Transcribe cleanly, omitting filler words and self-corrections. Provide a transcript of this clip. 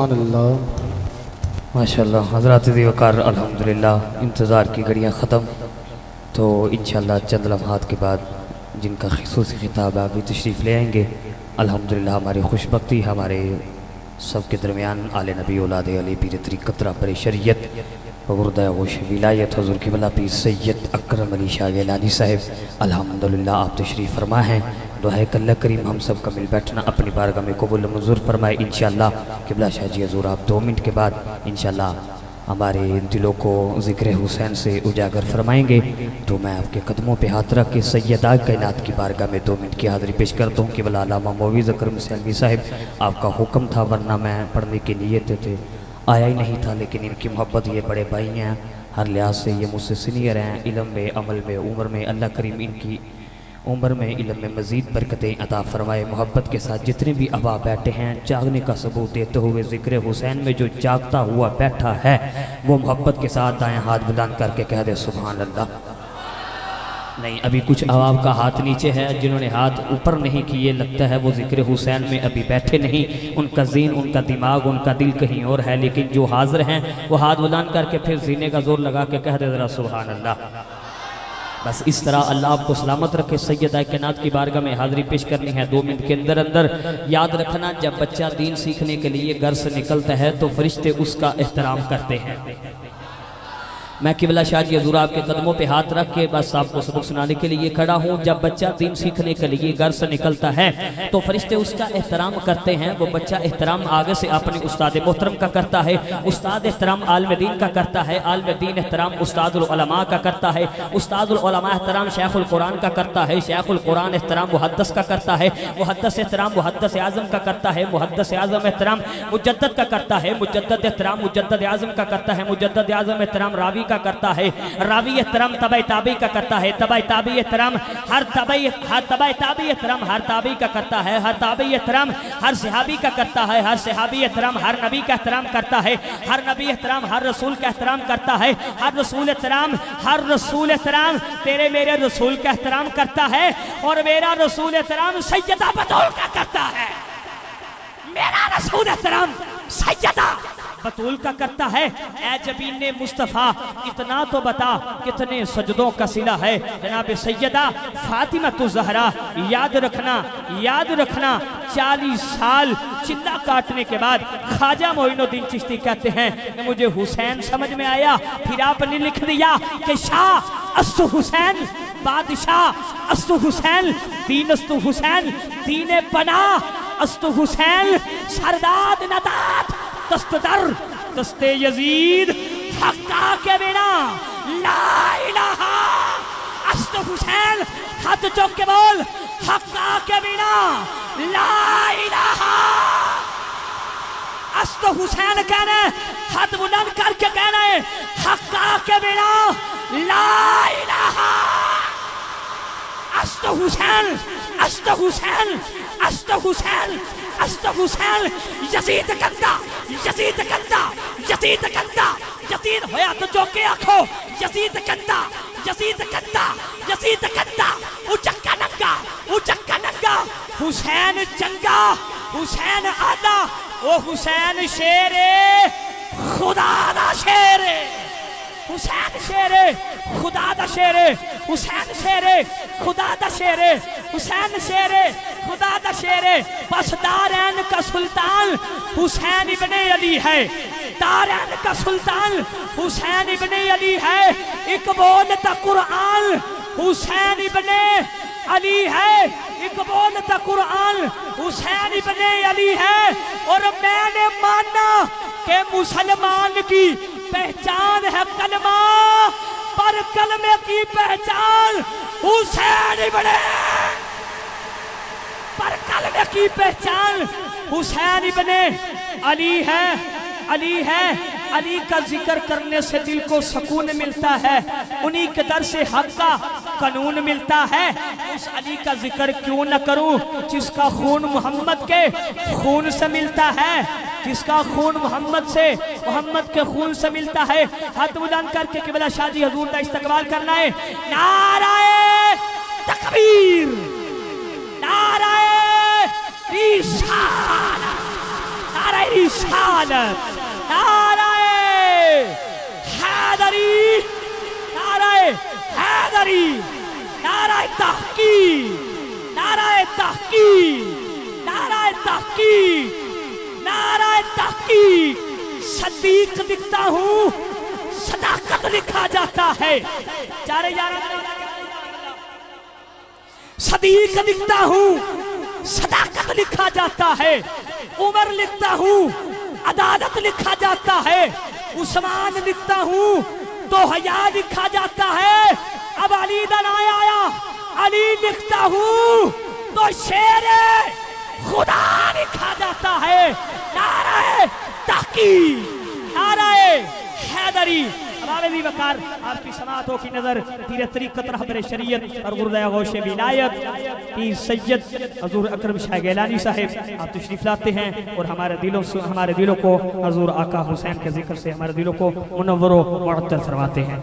सुभानअल्लाह माशाअल्लाह। हज़रात वक़ार अल्हम्दुलिल्लाह इंतज़ार की घड़ियाँ ख़त्म, तो इंशाअल्लाह चंद लम्हात के बाद जिनका ख़ुसूसी खिताब आप भी तशरीफ़ ले आएंगे। अल्हम्दुलिल्लाह हमारी खुशबख्ती हमारे सब के दरमियान आले नबी औलाद अली पीर तरीक़त रहबर शरीयत वुर्दा गोश विलायत हुज़ूर क़िबला पीर सैयद अकरम अली शाह गिलानी साहिब अल्हम्दुलिल्लाह आप तशरीफ़ फरमा हैं। दुआ है कि अल्लाह करीम हम सब का मिल बैठना अपनी बारगाह में कबूल मंजूर फरमाए। इंशाअल्लाह क़िबला शाह जी हज़ूर आप 2 मिनट के बाद इंशाअल्लाह हमारे दिलों को ज़िक्र हुसैन से उजागर फरमाएंगे। तो मैं आपके कदमों पे हाथ रख के सैयदा कायनात की बारगाह में 2 मिनट की हाज़िरी पेश करता हूँ कि भला अल्लामा मौविज़ अकरम सैलवी साहिब आपका हुक्म था, वरना मैं पढ़ने की नीयत थे आया ही नहीं था, लेकिन इनकी मोहब्बत ये बड़े भाई हैं, हर लिहाज से ये मुझसे सीनियर हैं, इल्म में अमल में उम्र में। अल्लाह करीम इनकी उम्र में इल्म में मज़ीद बरकतें अता फरमाए। मोहब्बत के साथ जितने भी अहबाब बैठे हैं जागने का सबूत देते हुए ज़िक्र हुसैन में जो जागता हुआ बैठा है वो मोहब्बत के साथ दाएँ हाथ बुलंद करके कह दे सुभान अल्लाह। नहीं, अभी कुछ अहबाब का हाथ नीचे है, जिन्होंने हाथ ऊपर नहीं किए लगता है वो ज़िक्र हुसैन में अभी बैठे नहीं, उनका ज़ीन उनका दिमाग उनका दिल कहीं और है। लेकिन जो हाजिर हैं वो हाथ बुलंद करके फिर सीने का जोर लगा के कह दे ज़रा सुभान अल्लाह। बस इस तरह अल्लाह आपको सलामत रखे। सैयदा कायनात की बारगाह में हाज़िरी पेश करनी है 2 मिनट के अंदर अंदर। याद रखना, जब बच्चा दीन सीखने के लिए घर से निकलता है तो फरिश्ते उसका एहतराम करते हैं। मैं क़िबला शाह जी हज़ूर आपके कदमों पे हाथ रख के बस आपको सबक सुनाने के लिए खड़ा हूँ। जब बच्चा दीन सीखने के लिए घर से निकलता है तो फरिश्ते उसका एहतराम करते हैं। वो बच्चा एहतराम आगे से अपने उस्ताद मोहतरम का करता है, उस्ताद एहतराम आलिम दीन का करता है, आलिम दीन एहतराम उस्तादुल उलमा का करता है, उस्तादुल उलमा एहतराम शेखुल कुरान का करता है, शेखुल कुरान एहतराम मुहद्दिस का करता है, मुहद्दिस एहतराम मुहद्दिस आज़म का करता है, मुहद्दिस आज़म एहतराम मुजद्दद का करता है, मुजद्दद एहतराम मुजद्दद आज़म का करता है, मुजद्दद आज़म एहतराम रावी का करता है, रावी एहतराम तबाई ताबी का करता है, तबाई ताबी एहतराम हर तबाई ताबी एहतराम हर ताबी का करता है, हर ताबी एहतराम हर सहाबी का करता है, हर सहाबी एहतराम हर नबी का एहतराम करता है, हर नबी एहतराम हर रसूल का एहतराम करता है, हर रसूल एहतराम तेरे मेरे रसूल का एहतराम करता है, और मेरा रसूल एहतराम सैयदा बतूल का करता है। मेरा रसूल एहतराम सैयदा बतूल का करता है। ऐ जबीने मुस्तफ़ा इतना तो बता कितने सजदों का सिला है जनाब सैयदा फातिमा तो ज़हरा। याद रखना 40 साल चिल्ला काटने के बाद ख्वाजा मोइनुद्दीन चिश्ती कहते हैं मुझे हुसैन समझ में आया। फिर आपने लिख दिया कि शाह अस्तु हुसैन, बादशाह अस्तु हुसैन, दीन अस्तु हुसैन, दीन पना अस्तु हुसैन, सरदाद नदात दस्तदर दस्ते यजीद हक्का के बिना ला इलाहा अस्तु हुसैन। हाथ चौक के बोल, हक्का के बिना ला इलाहा अस्तु हुसैन कहना है, हाथ बुलंद करके कहना है हक्का के बिना ला इलाहा अस्तु हुसैन, अस्तु हुसैन, अस्तु हुसैन, अस्तु हुसैन। यजीद गंदा, यजीद गंदा, यजीद गंदा, यजीद होया तो चौके आखो यजीद गंदा, यजीद गंदा, यजीद गंदा। उचक्का नंगा, उचक्का नंगा, हुसैन चंगा, हुसैन आला, ओ हुसैन शेरे खुदा दा शेरे, हुसैन शेरे खुदा दा शेरे, हुसैन शेरे खुदा दा शेरे, हुसैन शेरे खुदा दा शेरे। बस दारैन का सुल्तान हुसैन इब्ने अली है, दारैन का सुल्तान हुसैन इब्ने अली है। एक बोलता कुरान हुसैन इब्ने अली है, एक बोलता कुरान हुसैन इब्ने अली है। और मैंने माना कि मुसलमान की पहचान है कलमा, पर कलमे की पहचान हुसैन इब्ने, पर कलमे की पहचान हुसैन इब्ने अली है, अली है। अली का जिक्र करने से दिल को सुकून मिलता है, उन्हीं के दर से हक का कानून मिलता है। उस अली का जिक्र क्यों न करूं जिसका खून मोहम्मद के खून से मिलता है, जिसका खून मोहम्मद के खून से मिलता है। हाथ बुलंद करके क़िबला शाह जी हजूर का इस्तकबाल करना है। नाराए तकबीर, नाराए रिसालत, नाराए रिसालत, नाराए हैदरी, नाराए हैदरी, नाराए तहकीक, नाराए तहकीक, नाराए तहकीक, नाराए तहकीक। सदीक दिखता हूँ, सदाकत लिखा जाता है। चारे सदीक दिखता हूँ, सदाकत लिखा जाता है। उमर लिखता हूँ, अदालत लिखा जाता है। उस्मान लिखता हूँ तो हया लिखा जाता है। अब अली दन आया, अली लिखता हूँ तो शेरे खुदा लिखा जाता है। नाराए तहकीक, नाराए हैदरी। अबावेदी वकार आपकी समातों की नजर पीर तरीक़त रहबर शरीयत और गुरुदाया गौशे विलायत पीर सैयद हजूर अकरम शाह गैलानी साहिब आप तशरीफ लाते हैं और हमारे दिलों को हजूर आका हुसैन के जिक्र से हमारे दिलों को मुनव्वर व मुअत्तल फरमाते हैं।